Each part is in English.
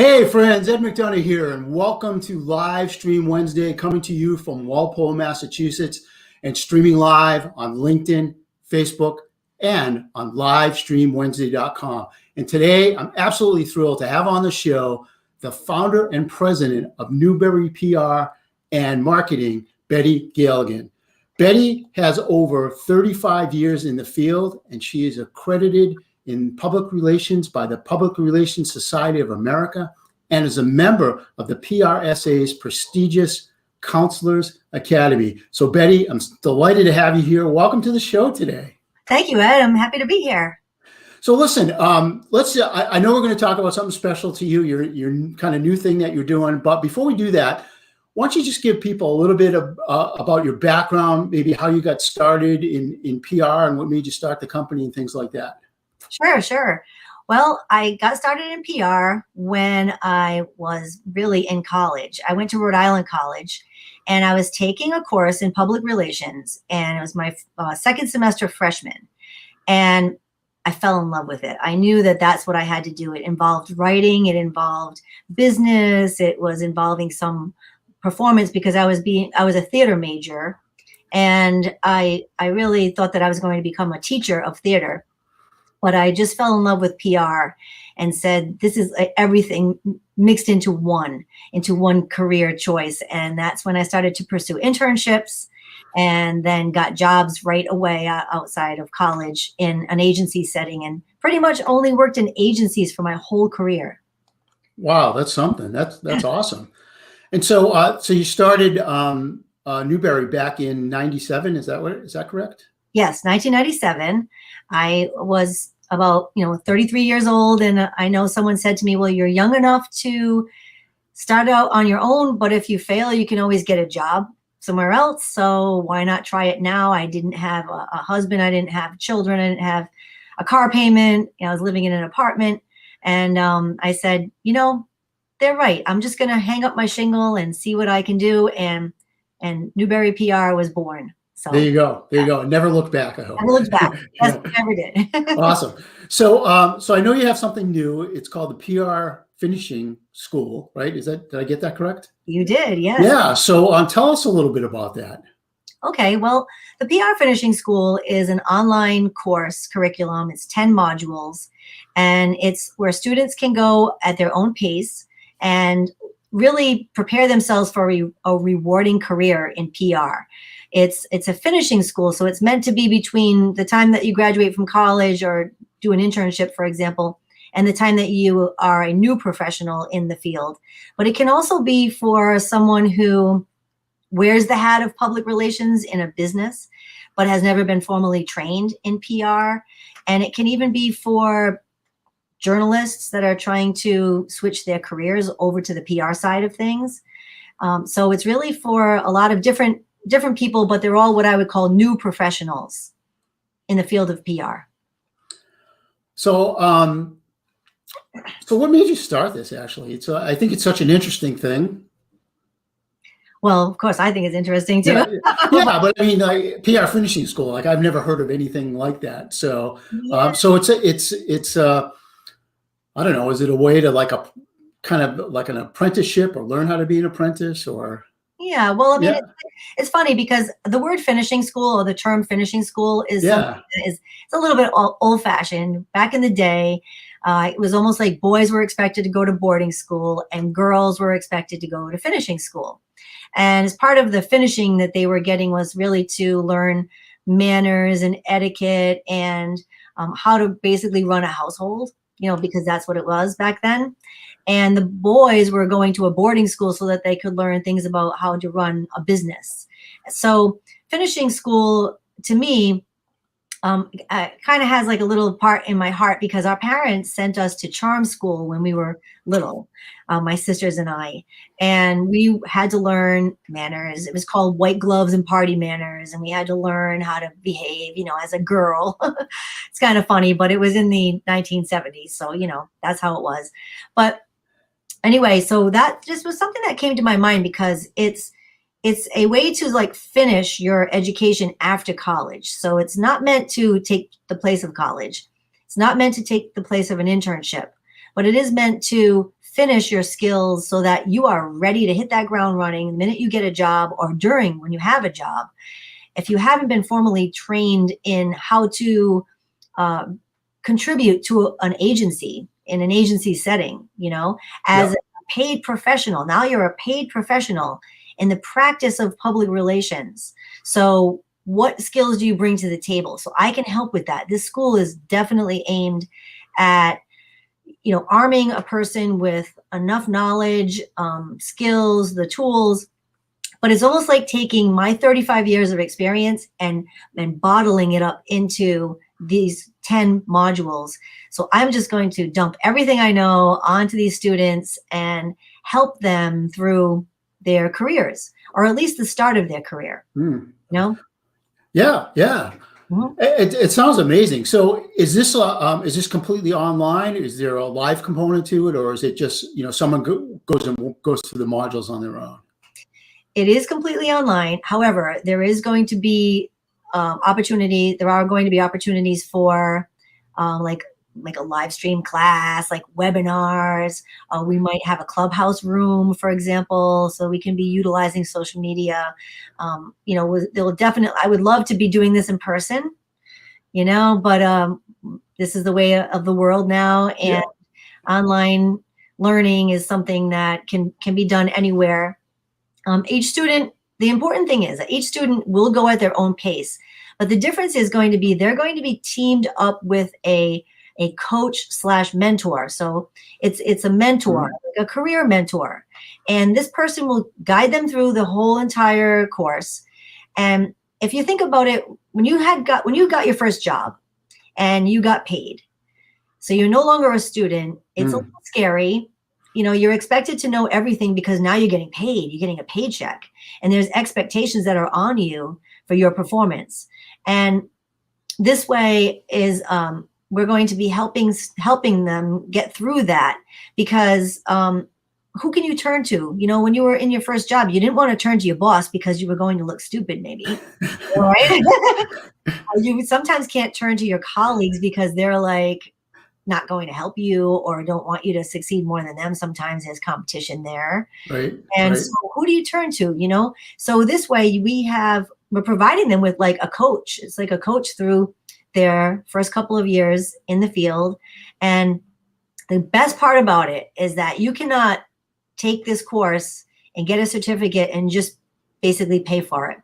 Hey friends, Ed McDonough here, and welcome to Live Stream Wednesday, coming to you from Walpole, Massachusetts, and streaming live on LinkedIn, Facebook, and on livestreamwednesday.com. And today, I'm absolutely thrilled to have on the show the founder and president of Newberry PR and Marketing, Betty Galligan. Betty has over 35 years in the field, and she is accredited in public relations by the Public Relations Society of America and is a member of the PRSA's prestigious Counselors Academy. So Betty, I'm delighted to have you here. Welcome to the show today. Thank you, Ed. I'm happy to be here. So listen, I know we're going to talk about something special to you, your kind of new thing that you're doing. But before we do that, why don't you just give people a little bit of, about your background, maybe how you got started in PR and what made you start the company and things like that. Sure. Well, I got started in PR when I was really in college. I went to Rhode Island College, and I was taking a course in public relations, and it was my second semester freshman. And I fell in love with it. I knew that that's what I had to do. It involved writing, it involved business, it was involving some performance because I was a theater major, and I really thought that I was going to become a teacher of theater. But I just fell in love with PR and said, this is everything mixed into one career choice. And that's when I started to pursue internships and then got jobs right away outside of college in an agency setting, and pretty much only worked in agencies for my whole career. Wow, that's something. That's awesome. And so you started Newberry back in '97. Is that correct? Yes, 1997. I was about 33 years old, and I know someone said to me, well, you're young enough to start out on your own, but if you fail, you can always get a job somewhere else. So why not try it now? I didn't have a husband. I didn't have children. I didn't have a car payment. I was living in an apartment. And I said, they're right. I'm just going to hang up my shingle and see what I can do. And Newberry PR was born. So there you go. Never looked back, I hope. Never looked back. Yes, never did. Awesome. So I know you have something new. It's called the PR Finishing School, right? Did I get that correct? You did, yes. Yeah. So tell us a little bit about that. Okay. Well, the PR Finishing School is an online course curriculum. It's 10 modules, and it's where students can go at their own pace and really prepare themselves for a rewarding career in PR. It's a finishing school, so it's meant to be between the time that you graduate from college or do an internship, for example, and the time that you are a new professional in the field. But it can also be for someone who wears the hat of public relations in a business, but has never been formally trained in PR. And it can even be for journalists that are trying to switch their careers over to the PR side of things. So it's really for a lot of different people, but they're all what I would call new professionals in the field of PR. So, so what made you start this? Actually, I think it's such an interesting thing. Well, of course, I think it's interesting too. Yeah, but I mean, PR Finishing School, I've never heard of anything like that. So, yeah. So it's I don't know. Is it a way to kind of like an apprenticeship, or learn how to be an apprentice, or? Yeah, well, I mean, it's funny because the word finishing school, or the term finishing school, is it's a little bit old-fashioned. Back in the day, it was almost like boys were expected to go to boarding school and girls were expected to go to finishing school. And as part of the finishing that they were getting was really to learn manners and etiquette and how to basically run a household, because that's what it was back then. And the boys were going to a boarding school so that they could learn things about how to run a business. So finishing school, to me, kind of has like a little part in my heart, because our parents sent us to charm school when we were little, my sisters and I, and we had to learn manners. It was called white gloves and party manners, and we had to learn how to behave, as a girl. It's kind of funny, but it was in the 1970s, so that's how it was. But anyway, so that just was something that came to my mind, because it's a way to finish your education after college. So it's not meant to take the place of college. It's not meant to take the place of an internship, but it is meant to finish your skills so that you are ready to hit that ground running the minute you get a job or during when you have a job. If you haven't been formally trained in how to contribute to an agency in an agency setting, as a paid professional, now you're a paid professional in the practice of public relations. So what skills do you bring to the table? So I can help with that. This school is definitely aimed at, arming a person with enough knowledge, skills, the tools. But it's almost like taking my 35 years of experience and bottling it up into these 10 modules. So I'm just going to dump everything I know onto these students and help them through their careers, or at least the start of their career. Yeah. Mm-hmm. It sounds amazing. So is this completely online? Is there a live component to it, or is it just someone goes through the modules on their own? It is completely online. However, there is going to be opportunity. There are going to be opportunities for like a live stream class, like webinars. We might have a clubhouse room, for example, so we can be utilizing social media. They'll definitely. I would love to be doing this in person, but this is the way of the world now, and online learning is something that can be done anywhere. Each student, the important thing is that each student will go at their own pace, but the difference is going to be they're going to be teamed up with a coach/mentor. So it's a mentor, like a career mentor, and this person will guide them through the whole entire course. And if you think about it, when you got your first job and you got paid, so you're no longer a student, it's a little scary. You're expected to know everything because now you're getting paid. You're getting a paycheck, and there's expectations that are on you for your performance. And this way is we're going to be helping them get through that, because who can you turn to? When you were in your first job, you didn't want to turn to your boss because you were going to look stupid, maybe, right? You sometimes can't turn to your colleagues because they're like not going to help you or don't want you to succeed more than them. Sometimes there's competition there. Right. And so who do you turn to, So this way we're providing them with like a coach. It's like a coach through their first couple of years in the field. And the best part about it is that you cannot take this course and get a certificate and just basically pay for it.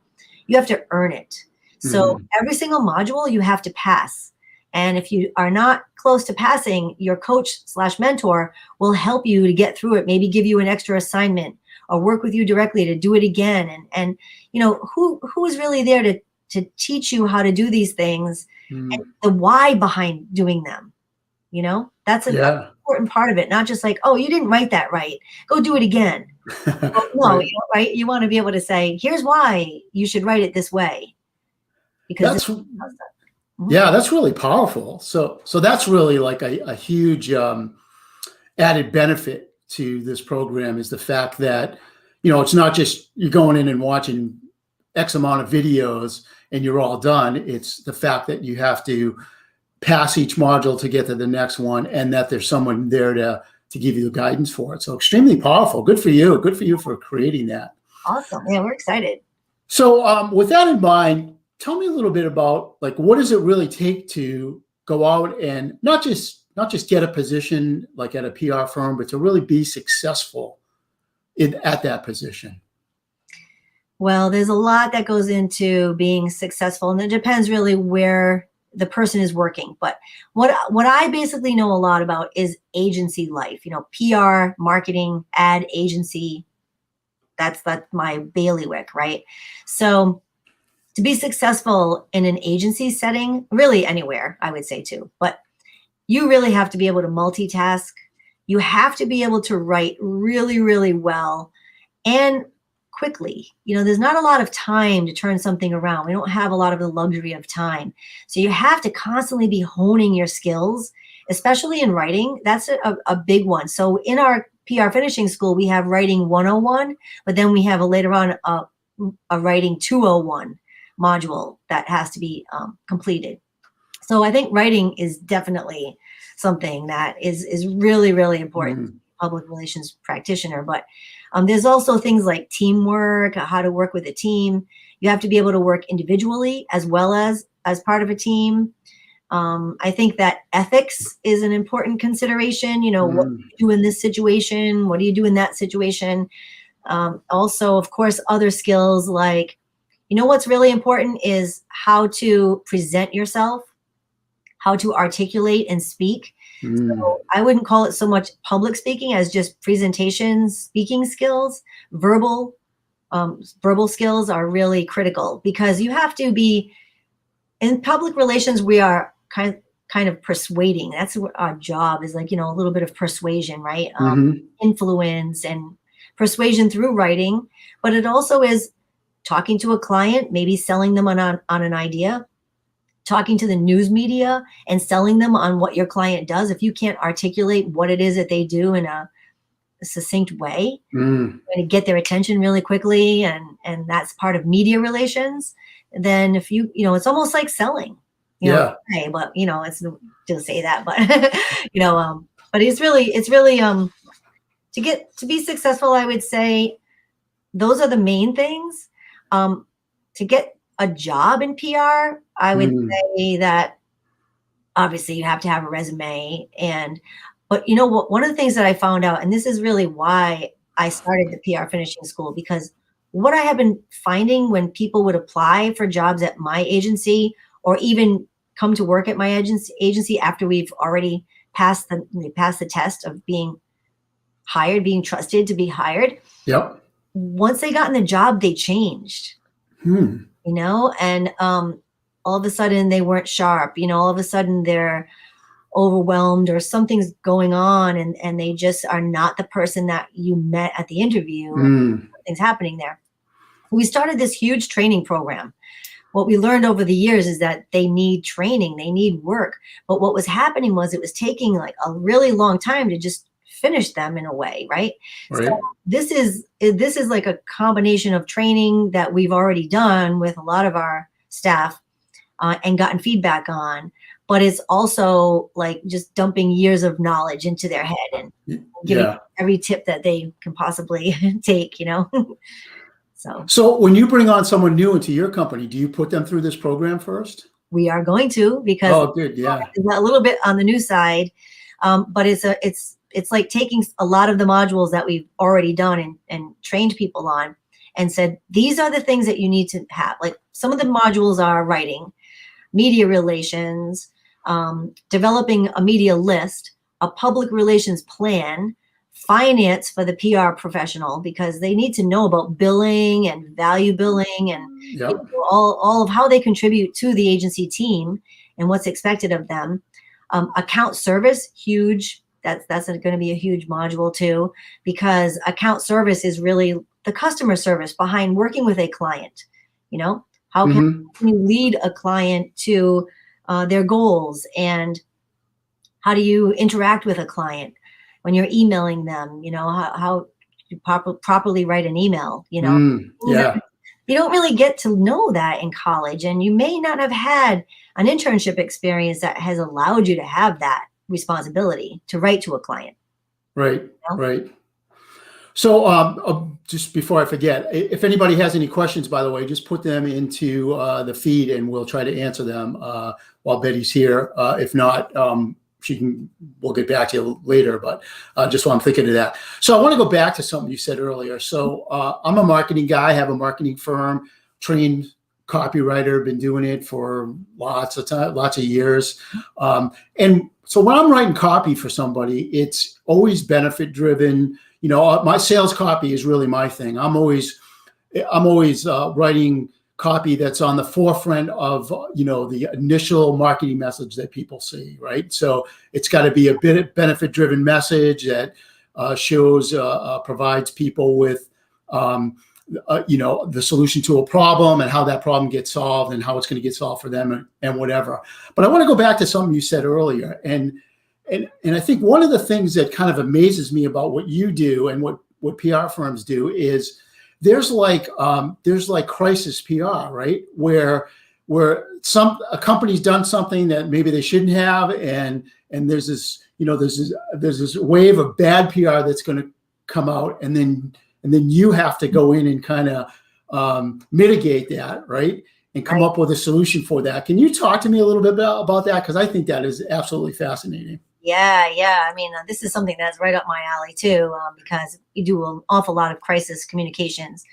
You have to earn it. So every single module you have to pass. And if you are not close to passing, your coach/mentor will help you to get through it, maybe give you an extra assignment or work with you directly to do it again. And who is really there to teach you how to do these things and the why behind doing them. That's an important part of it. Not just like, oh, you didn't write that right, go do it again. Well, no, right? You want to be able to say, here's why you should write it this way. Because that's really powerful. So that's really like a huge added benefit to this program, is the fact that, it's not just you're going in and watching X amount of videos and you're all done. It's the fact that you have to pass each module to get to the next one, and that there's someone there to give you the guidance for it. So extremely powerful. Good for you. Good for you for creating that. Awesome. Yeah, we're excited. So with that in mind, tell me a little bit about, like, what does it really take to go out and not just get a position like at a PR firm, but to really be successful at that position? Well, there's a lot that goes into being successful, and it depends really where the person is working. But what I basically know a lot about is agency life, PR, marketing, ad agency. That's my bailiwick, right? So to be successful in an agency setting, really anywhere, I would say too, but you really have to be able to multitask. You have to be able to write really, really well and quickly. There's not a lot of time to turn something around. We don't have a lot of the luxury of time. So you have to constantly be honing your skills, especially in writing. That's a big one. So in our PR finishing school, we have writing 101, but then we have later on a writing 201 module that has to be completed. So I think writing is definitely something that is really, really important. public relations practitioner, but there's also things like teamwork, how to work with a team. You have to be able to work individually as well as part of a team. I think that ethics is an important consideration. What do you do in this situation? What do you do in that situation? Also, of course, other skills like, what's really important is how to present yourself, how to articulate and speak. So I wouldn't call it so much public speaking as just presentation, speaking skills. Verbal skills are really critical, because you have to be in public relations. We are kind of persuading. That's what our job is, like, a little bit of persuasion, right? Influence and persuasion through writing, but it also is talking to a client, maybe selling them on an idea, talking to the news media and selling them on what your client does. If you can't articulate what it is that they do in a succinct way, and get their attention really quickly, and that's part of media relations, then if it's almost like selling. But it's to say that, but but it's really to be successful, I would say those are the main things. To get a job in PR, I would say that obviously you have to have a resume, but one of the things that I found out, and this is really why I started the PR finishing school, because what I have been finding when people would apply for jobs at my agency, or even come to work at my agency after we've already passed the test of being hired, being trusted to be hired. Yep. Once they got in the job, they changed. And all of a sudden they weren't sharp. All of a sudden they're overwhelmed, or something's going on, and they just are not the person that you met at the interview. Something's happening there. We started this huge training program. What we learned over the years is that they need training, they need work. But what was happening was it was taking like a really long time to just finish them in a way, right? So this is like a combination of training that we've already done with a lot of our staff and gotten feedback on, but it's also like just dumping years of knowledge into their head and giving every tip that they can possibly take, So when you bring on someone new into your company, do you put them through this program first? We are going to, because it's a little bit on the new side, but it's like taking a lot of the modules that we've already done and trained people on, and said, these are the things that you need to have. Like, some of the modules are writing, media relations, developing a media list, a public relations plan, finance for the PR professional, because they need to know about billing and value billing and all of how they contribute to the agency team and what's expected of them. Account service, huge. That's going to be a huge module too, because account service is really the customer service behind working with a client. How can you lead a client to their goals, and how do you interact with a client when you're emailing them? How you properly write an email. You don't really get to know that in college, and you may not have had an internship experience that has allowed you to have that responsibility to write to a client. Right. So just before I forget, if anybody has any questions, by the way, just put them into the feed and we'll try to answer them while Betty's here. If not, we'll get back to you later, but just while I'm thinking of that. So I want to go back to something you said earlier. So I'm a marketing guy, have a marketing firm, trained copywriter, been doing it for lots of years. And so when I'm writing copy for somebody, it's always benefit driven. My sales copy is really my thing. I'm always writing copy that's on the forefront of, the initial marketing message that people see, right? So it's got to be a bit benefit driven message that provides people with, the solution to a problem and how that problem gets solved and how it's going to get solved for them and whatever. But I want to go back to something you said earlier. And I think one of the things that kind of amazes me about what you do and what PR firms do is there's like crisis PR, right? Where where a company's done something that maybe they shouldn't have, and there's this, there's this wave of bad PR that's going to come out, and then you have to go in and kind of mitigate that, right? And come up with a solution for that. Can you talk to me a little bit about that? Because I think that is absolutely fascinating. Yeah. I mean, this is something that's right up my alley too, because we do an awful lot of crisis communications.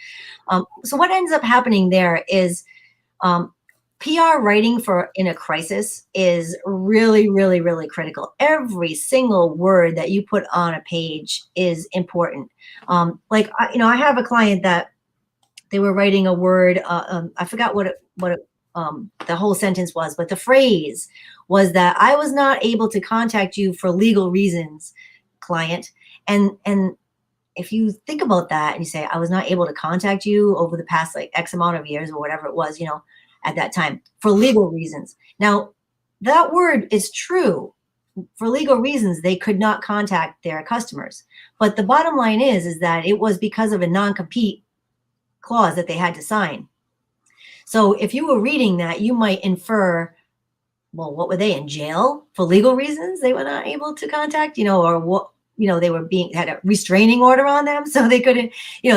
So what ends up happening there is PR writing in a crisis is really, really, really critical. Every single word that you put on a page is important. I have a client that they were writing a word. I forgot what the whole sentence was, but the phrase was that I was not able to contact you for legal reasons, client. And if you think about that and you say, I was not able to contact you over the past like X amount of years or whatever it was, at that time for legal reasons. Now that word is true. For legal reasons, they could not contact their customers. But the bottom line is that it was because of a non-compete clause that they had to sign. So if you were reading that, you might infer, well, what were they, in jail for legal reasons? They were not able to contact, or what, they were had a restraining order on them, so they couldn't,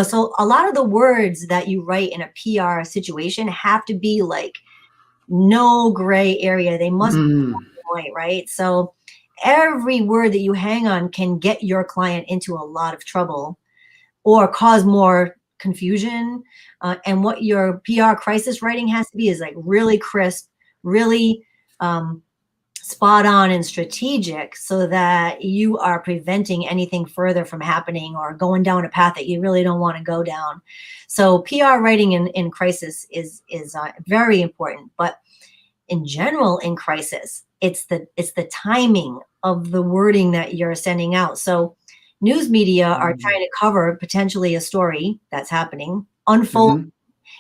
so a lot of the words that you write in a PR situation have to be like no gray area. They must be point, right? So every word that you hang on can get your client into a lot of trouble or cause more confusion. And what your PR crisis writing has to be is like really crisp, really spot on and strategic, so that you are preventing anything further from happening or going down a path that you really don't want to go down. So PR writing in crisis is very important. But in general, in crisis, it's the timing of the wording that you're sending out. So news media are trying to cover potentially a story that's happening, unfold.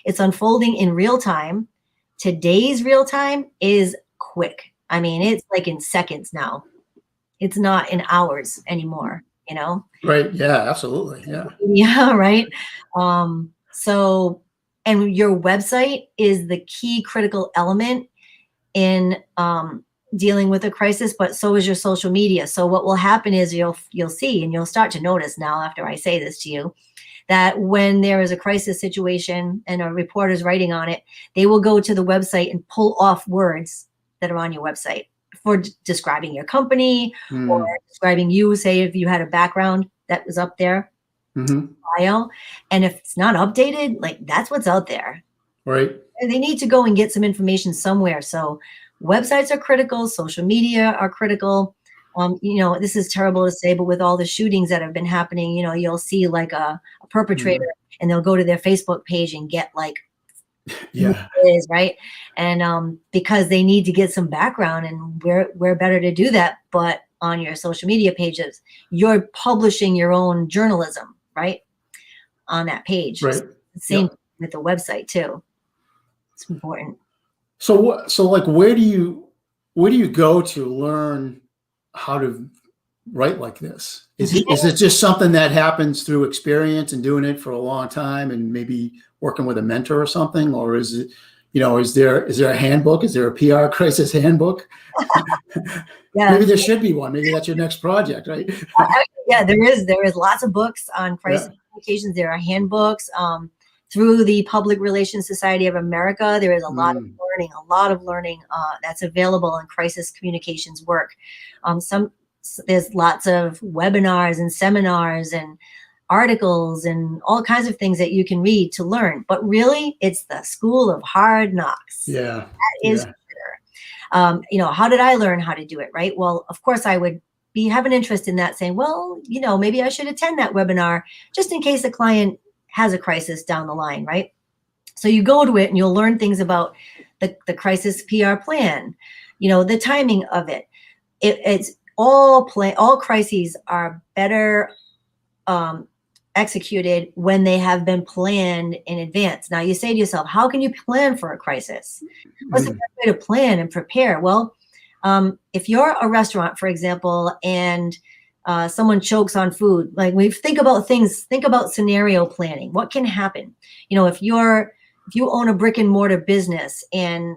It's unfolding in real time. Today's real time is quick. I mean, it's like in seconds now. It's not in hours anymore, Right. Yeah, absolutely. Yeah. Yeah, right. So, and your website is the key critical element in dealing with a crisis, but so is your social media. So what will happen is you'll see, and you'll start to notice now after I say this to you, that when there is a crisis situation and a reporter's writing on it, they will go to the website and pull off words that are on your website for describing your company or describing you. Say if you had a background that was up there, bio, and if it's not updated, like that's what's out there. Right. And they need to go and get some information somewhere. So websites are critical, social media are critical. This is terrible to say, but with all the shootings that have been happening, you'll see like a perpetrator and they'll go to their Facebook page and get like, is right. And because they need to get some background, and we're better to do that. But on your social media pages, you're publishing your own journalism, right? On that page. Right. So same with the website too. It's important. So like, where do you go to learn how to write like this? Is it just something that happens through experience and doing it for a long time and maybe working with a mentor or something? Or is it, is there a handbook? Is there a PR crisis handbook? Yeah. Maybe there should be one. Maybe that's your next project, right? Yeah, there is lots of books on crisis communications. There are handbooks. Through the Public Relations Society of America, there is a lot of learning that's available in crisis communications work. There's lots of webinars and seminars and articles and all kinds of things that you can read to learn. But really, it's the school of hard knocks. Yeah. That is sure. How did I learn how to do it, right? Well, of course, I would have an interest in that, saying, well, maybe I should attend that webinar just in case a client has a crisis down the line, right? So you go to it and you'll learn things about the crisis PR plan, the timing of it. It's all crises are better executed when they have been planned in advance. Now you say to yourself, how can you plan for a crisis? What's the best way to plan and prepare? Well, if you're a restaurant, for example, and someone chokes on food, like we think about scenario planning. What can happen? If you're if you own a brick and mortar business and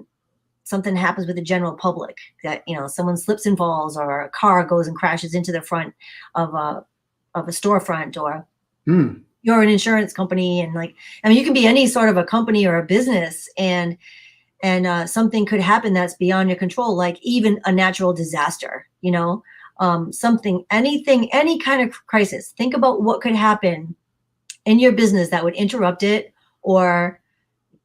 something happens with the general public, that, you know, someone slips and falls, or a car goes and crashes into the front of a storefront, or you're an insurance company, and like, I mean, you can be any sort of a company or a business, and something could happen that's beyond your control, like even a natural disaster, you know, anything, any kind of crisis. Think about what could happen in your business that would interrupt it, or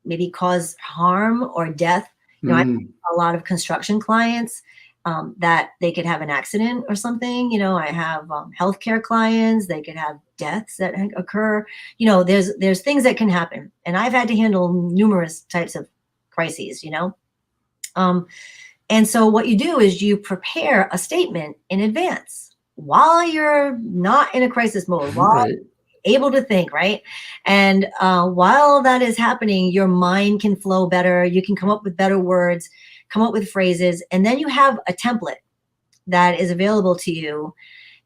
maybe cause harm or death. You know, I have a lot of construction clients that they could have an accident or something. You know, I have healthcare clients, they could have deaths that occur. You know, there's things that can happen. And I've had to handle numerous types of crises, you know. And so what you do is you prepare a statement in advance while you're not in a crisis mode, while you're able to think, right? And while that is happening, your mind can flow better. You can come up with better words, come up with phrases, and then you have a template that is available to you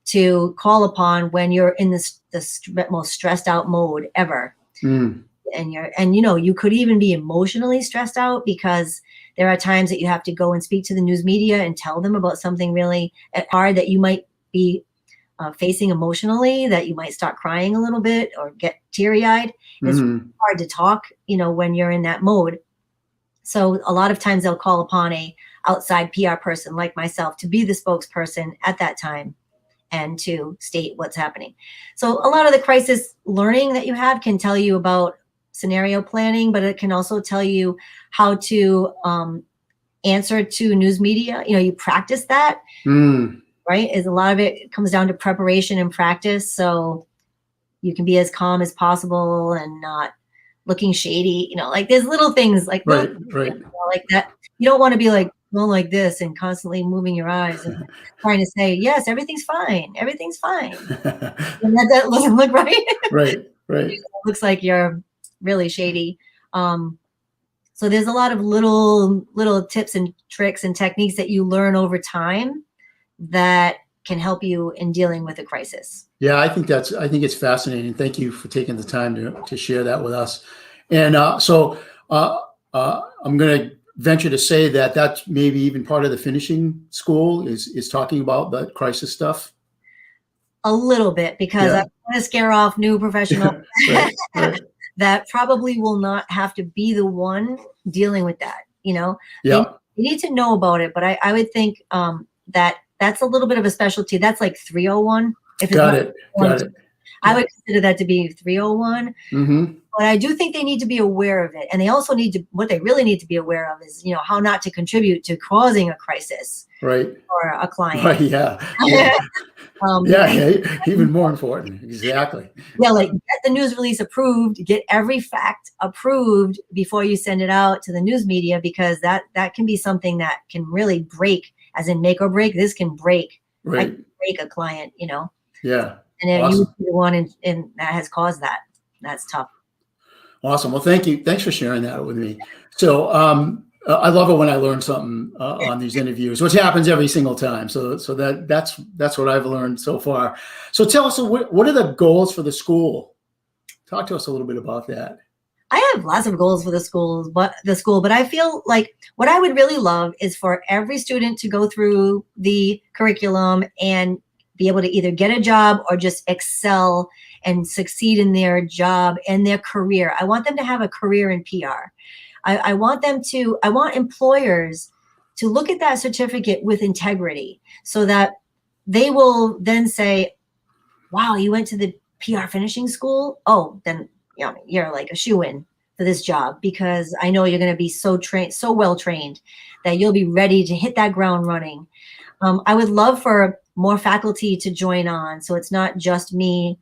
to call upon when you're in the most stressed out mode ever. And you know, you could even be emotionally stressed out, because there are times that you have to go and speak to the news media and tell them about something really hard that you might be facing emotionally, that you might start crying a little bit or get teary-eyed. It's really hard to talk, you know, when you're in that mode. So a lot of times they'll call upon a outside PR person like myself to be the spokesperson at that time and to state what's happening. So a lot of the crisis learning that you have can tell you about scenario planning, but it can also tell you how to answer to news media. You know, you practice that, right? Is a lot of it comes down to preparation and practice. So you can be as calm as possible and not looking shady. You know, like there's little things like right. You know, like that. You don't want to be like going like this and constantly moving your eyes and trying to say, yes, everything's fine. Everything's fine. And that doesn't look right. Right. It looks like you're really shady. So there's a lot of little tips and tricks and techniques that you learn over time that can help you in dealing with a crisis. Yeah, I think it's fascinating. Thank you for taking the time to share that with us. And so I'm going to venture to say that that's maybe even part of the finishing school is talking about the crisis stuff. A little bit, because I want to scare off new professionals right. that probably will not have to be the one dealing with that. You know, they need to know about it, but I would think that that's a little bit of a specialty. That's like 301. Got it. I would consider that to be 301. But I do think they need to be aware of it. And they also what they really need to be aware of is, you know, how not to contribute to causing a crisis for a client. Right. Yeah. Even more important. Exactly. Yeah. Like get the news release approved, get every fact approved before you send it out to the news media, because that can be something that can really break, as in make or break. This can break, break a client, you know? Yeah. And then you would be the one and that has caused that. That's tough. Awesome. Well, thank you. Thanks for sharing that with me. So I love it when I learn something on these interviews, which happens every single time. So that's what I've learned so far. So tell us, what are the goals for the school? Talk to us a little bit about that. I have lots of goals for the school, but I feel like what I would really love is for every student to go through the curriculum and be able to either get a job or just excel and succeed in their job and their career. I want them to have a career in PR. I want employers to look at that certificate with integrity, so that they will then say, wow, you went to the PR finishing school? Oh, then you're like a shoo-in for this job, because I know you're going to be so well trained that you'll be ready to hit that ground running. I would love for more faculty to join on, so it's not just me,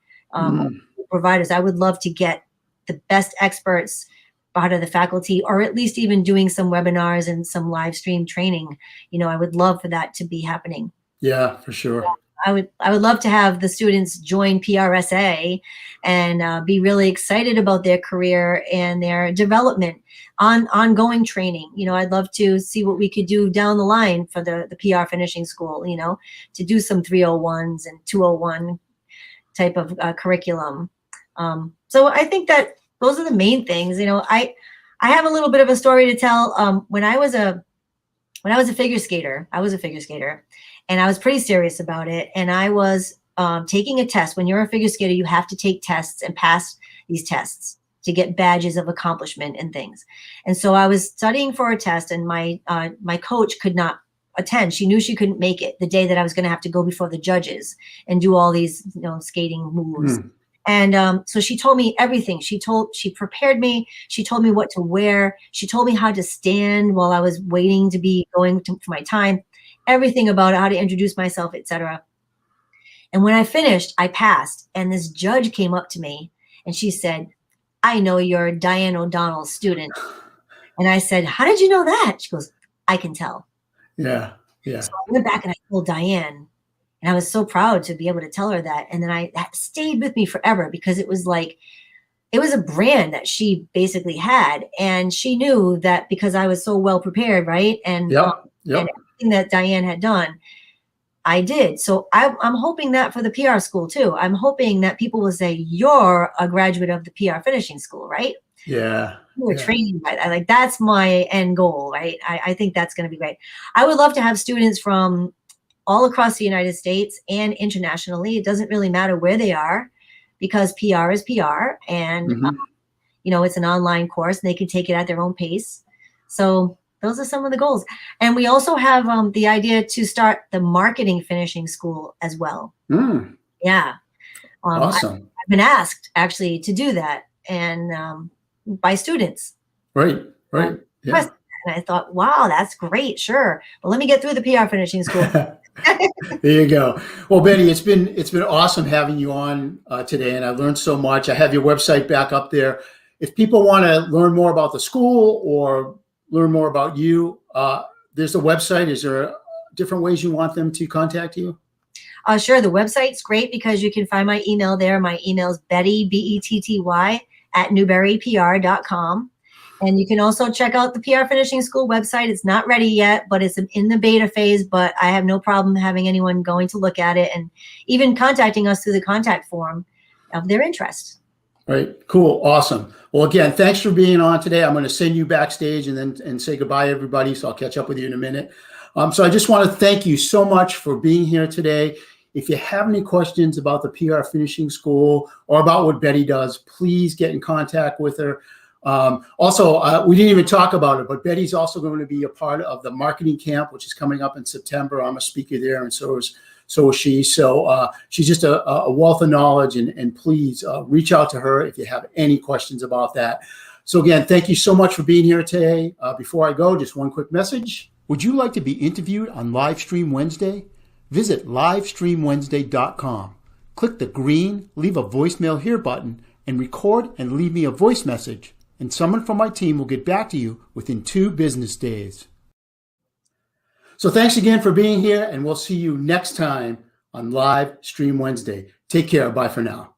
providers. I would love to get the best experts part of the faculty, or at least even doing some webinars and some live stream training. You know, I would love for that to be happening. Yeah, for sure. I would love to have the students join PRSA and be really excited about their career and their development ongoing training. You know, I'd love to see what we could do down the line for the PR finishing school, you know, to do some 301s and 201 type of curriculum. So I think that those are the main things. You know, I have a little bit of a story to tell. When I was a figure skater, and I was pretty serious about it. And I was taking a test. When you're a figure skater, you have to take tests and pass these tests to get badges of accomplishment and things. And so I was studying for a test, and my coach could not attend. She knew she couldn't make it the day that I was going to have to go before the judges and do all these, skating moves. And so she told me everything. She prepared me. She told me what to wear. She told me how to stand while I was waiting to be for my time, everything about how to introduce myself, etc. And when I finished, I passed. And this judge came up to me and she said, "I know you're Diane O'Donnell's student." And I said, "How did you know that?" She goes, "I can tell." Yeah. So I went back and I told Diane, and I was so proud to be able to tell her that. And then that stayed with me forever, because it was a brand that she basically had. And she knew that because I was so well prepared, right? And, and everything that Diane had done, I did. So I'm hoping that for the PR school too. I'm hoping that people will say, "You're a graduate of the PR finishing school, right?" Yeah. You were trained by that. Like, that's my end goal, right? I think that's going to be great. I would love to have students from all across the United States and internationally. It doesn't really matter where they are, because PR is PR, and it's an online course and they can take it at their own pace. So those are some of the goals. And we also have the idea to start the marketing finishing school as well. Yeah. Awesome. I've been asked actually to do that, and by students. Right. Yeah. And I thought, wow, that's great. Sure. But let me get through the PR finishing school. There you go. Well, Betty, it's been awesome having you on today, and I learned so much. I have your website back up there. If people want to learn more about the school or learn more about you, there's the website. Is there different ways you want them to contact you? Sure. The website's great because you can find my email there. My email is Betty, Betty, @newberrypr.com. And you can also check out the PR Finishing School website. It's not ready yet, but it's in the beta phase, but I have no problem having anyone going to look at it and even contacting us through the contact form of their interest. Right. Cool. Awesome. Well, again, thanks for being on today. I'm going to send you backstage and say goodbye, everybody. So I'll catch up with you in a minute. So I just want to thank you so much for being here today. If you have any questions about the PR Finishing School or about what Betty does, please get in contact with her. Also, we didn't even talk about it, but Betty's also going to be a part of the marketing camp, which is coming up in September. I'm a speaker there, and so is she. So she's just a wealth of knowledge, and please reach out to her if you have any questions about that. So again, thank you so much for being here today. Before I go, just one quick message. Would you like to be interviewed on Livestream Wednesday? Visit livestreamwednesday.com. Click the green Leave a Voicemail Here button and record and leave me a voice message, and someone from my team will get back to you within 2 business days. So thanks again for being here, and we'll see you next time on Live Stream Wednesday. Take care. Bye for now.